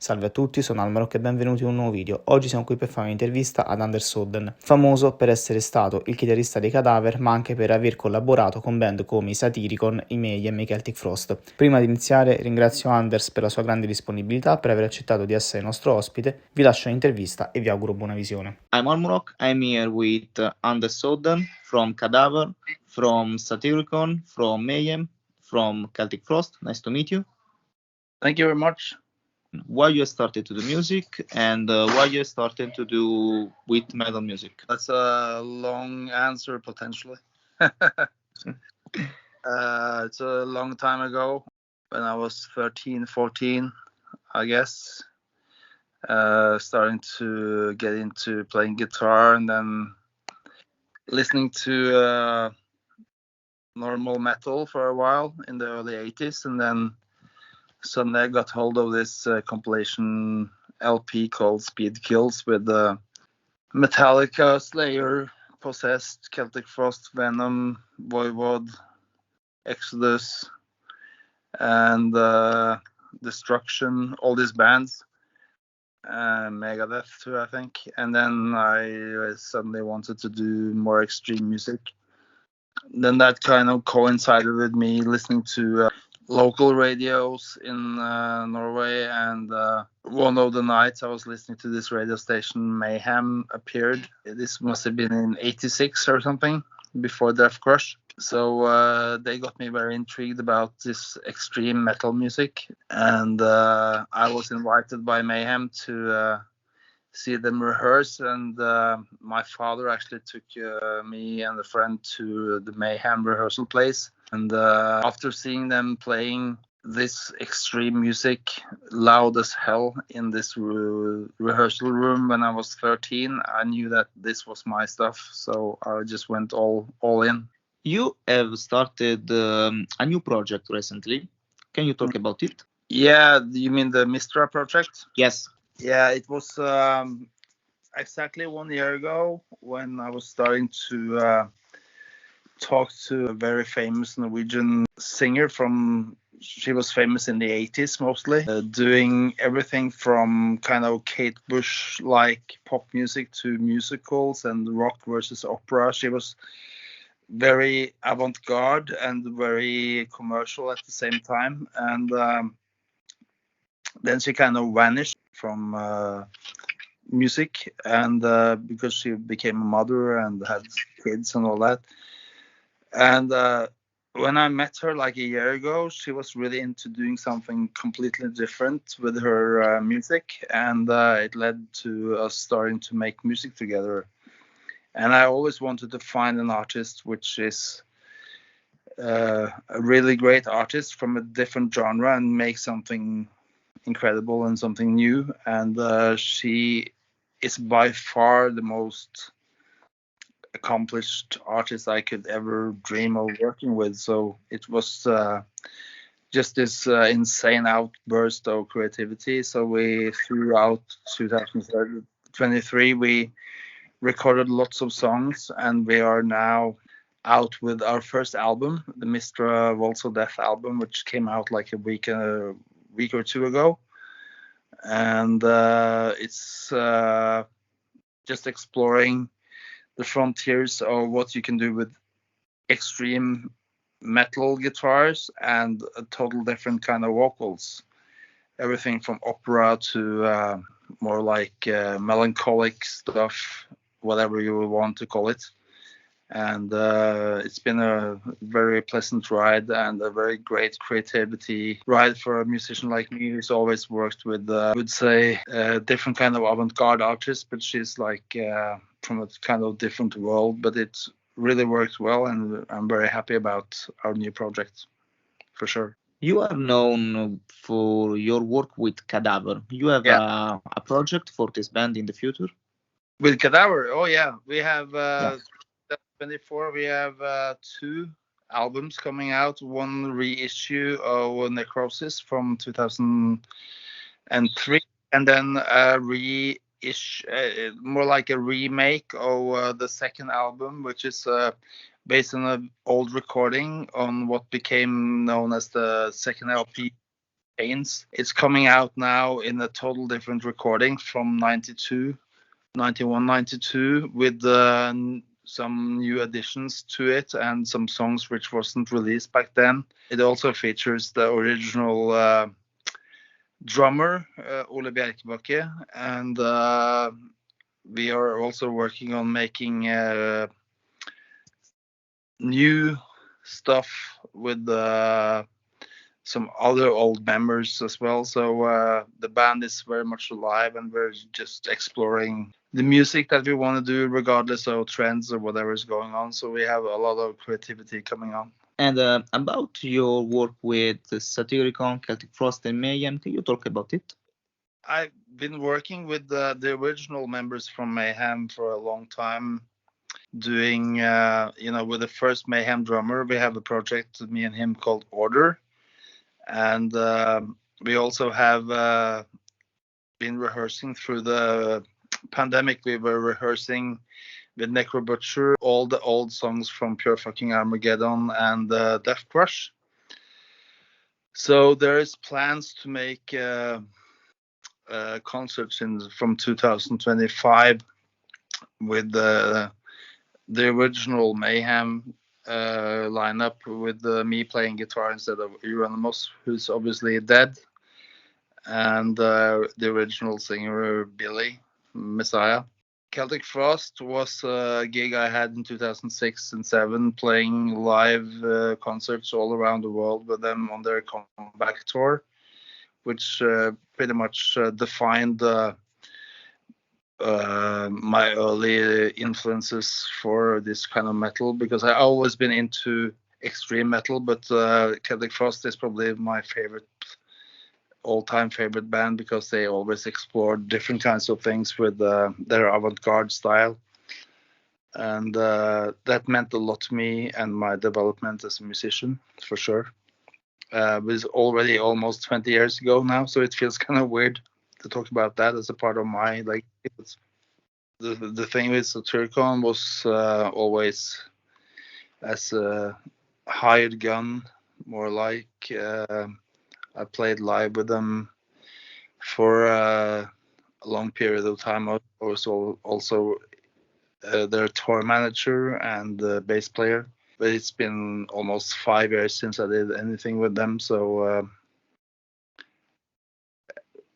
Salve a tutti, sono Almarok e benvenuti in un nuovo video. Oggi siamo qui per fare un'intervista ad Odden, famoso per essere stato il chitarrista dei Cadaver, ma anche per aver collaborato con band come i Saryricon, i Mayhem e i Celtic Frost. Prima di iniziare ringrazio Anders per la sua grande disponibilità, per aver accettato di essere nostro ospite. Vi lascio l'intervista e vi auguro buona visione. I'm Almarok. I'm here with Odden from Cadaver, from Saryricon, from Mayhem, from Celtic Frost. Nice to meet you. Thank you very much. Why you started to do music and why you started to do with metal music? That's a long answer, potentially. It's a long time ago, when I was 13, 14, I guess. Starting to get into playing guitar and then listening to normal metal for a while in the early 80s, and then suddenly I got hold of this compilation LP called Speed Kills with Metallica, Slayer, Possessed, Celtic Frost, Venom, Voivod, Exodus, and Destruction, all these bands, Megadeth too, I think. And then I suddenly wanted to do more extreme music. Then that kind of coincided with me listening to local radios in Norway, and one of the nights I was listening to this radio station, Mayhem, appeared. This must have been in 86 or something, before Death Crush. So they got me very intrigued about this extreme metal music, and I was invited by Mayhem to see them rehearse, and my father actually took me and a friend to the Mayhem rehearsal place. And after seeing them playing this extreme music loud as hell in this rehearsal room when I was 13, I knew that this was my stuff. So I just went all in. You have started a new project recently. Can you talk about it? Yeah, you mean the Mistra project? Yes. Yeah, it was exactly 1 year ago when I was starting to talk to a very famous Norwegian singer she was famous in the 80s mostly, doing everything from kind of Kate Bush-like pop music to musicals and rock versus opera. She was very avant-garde and very commercial at the same time. And then she kind of vanished from music, and because she became a mother and had kids and all that. And when I met her like a year ago, she was really into doing something completely different with her music, and it led to us starting to make music together. And I always wanted to find an artist which is a really great artist from a different genre and make something incredible and something new. And she is by far the most accomplished artist I could ever dream of working with. So it was just this insane outburst of creativity. So we, throughout 2023, we recorded lots of songs, and we are now out with our first album, the Mistra Waltz of Death album, which came out like a week or two ago. And it's just exploring the frontiers of what you can do with extreme metal guitars and a total different kind of vocals. Everything from opera to more like melancholic stuff, whatever you want to call it. And it's been a very pleasant ride and a very great creativity ride for a musician like me who's always worked with, I would say, different kind of avant-garde artists, but she's like from a kind of different world. But it really worked well, and I'm very happy about our new project, for sure. You are known for your work with Cadaver. You have a project for this band in the future? With Cadaver? Oh, yeah. We have... 24, we have 2 albums coming out, one reissue of Necrosis from 2003, and then a more like a remake of the second album, which is based on an old recording on what became known as the second LP, Pains. It's coming out now in a total different recording from 92, 91, 92 with some new additions to it and some songs which wasn't released back then. It also features the original drummer, Ole Bjerkebakke, and we are also working on making new stuff with some other old members as well. So the band is very much alive, and we're just exploring the music that we want to do regardless of trends or whatever is going on. So we have a lot of creativity coming on. And about your work with Saryricon, Celtic Frost, and Mayhem, can you talk about it? I've been working with the original members from Mayhem for a long time, doing, with the first Mayhem drummer. We have a project, me and him, called Order. And we also have been rehearsing through the pandemic. We were rehearsing with Necro Butcher all the old songs from Pure Fucking Armageddon and Death Crush. So there is plans to make concerts from 2025 with the original Mayhem lineup, with me playing guitar instead of Euronymous, who's obviously dead, and the original singer Billy Messiah. Celtic Frost was a gig I had in 2006 and 2007, playing live concerts all around the world with them on their comeback tour, which pretty much defined my early influences for this kind of metal, because I've always been into extreme metal, but Celtic Frost is probably my all-time favorite band, because they always explored different kinds of things with their avant-garde style, and that meant a lot to me and my development as a musician, for sure. It was already almost 20 years ago now, so it feels kind of weird to talk about that as a part of my, like, the thing with Saryricon was always as a hired gun, more like. I played live with them for a long period of time. I was also their tour manager and bass player. But it's been almost 5 years since I did anything with them. So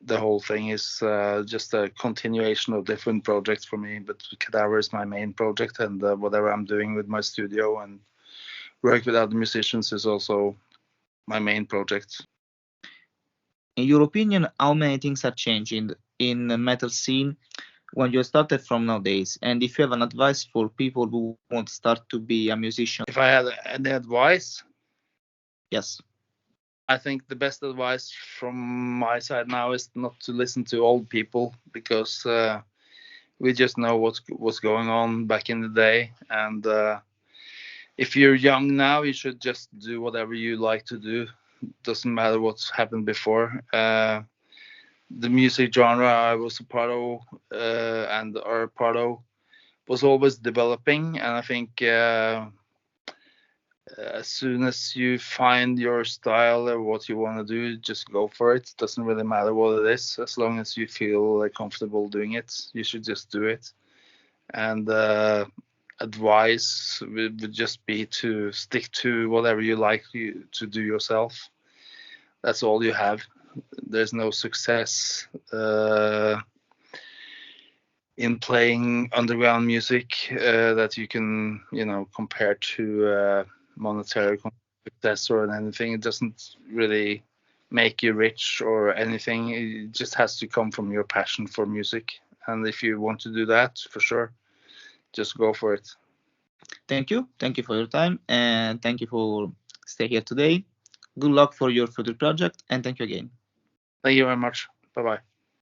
the whole thing is just a continuation of different projects for me. But Cadaver is my main project, and whatever I'm doing with my studio and work with other musicians is also my main project. In your opinion, how many things are changing in the metal scene when you started from nowadays? And if you have an advice for people who want to start to be a musician? If I had any advice? Yes. I think the best advice from my side now is not to listen to old people, because we just know what's going on back in the day. And if you're young now, you should just do whatever you like to do. Doesn't matter what's happened before. The music genre I was a part of and are part of was always developing, and I think as soon as you find your style or what you want to do, just go for it. Doesn't really matter what it is, as long as you feel comfortable doing it. You should just do it. And advice would just be to stick to whatever you like to do yourself. That's all you have. There's no success in playing underground music that you can, compare to monetary success or anything. It doesn't really make you rich or anything. It just has to come from your passion for music. And if you want to do that, for sure, just go for it. Thank you. Thank you for your time, and thank you for staying here today. Good luck for your future project, and thank you again. Thank you very much. Bye-bye.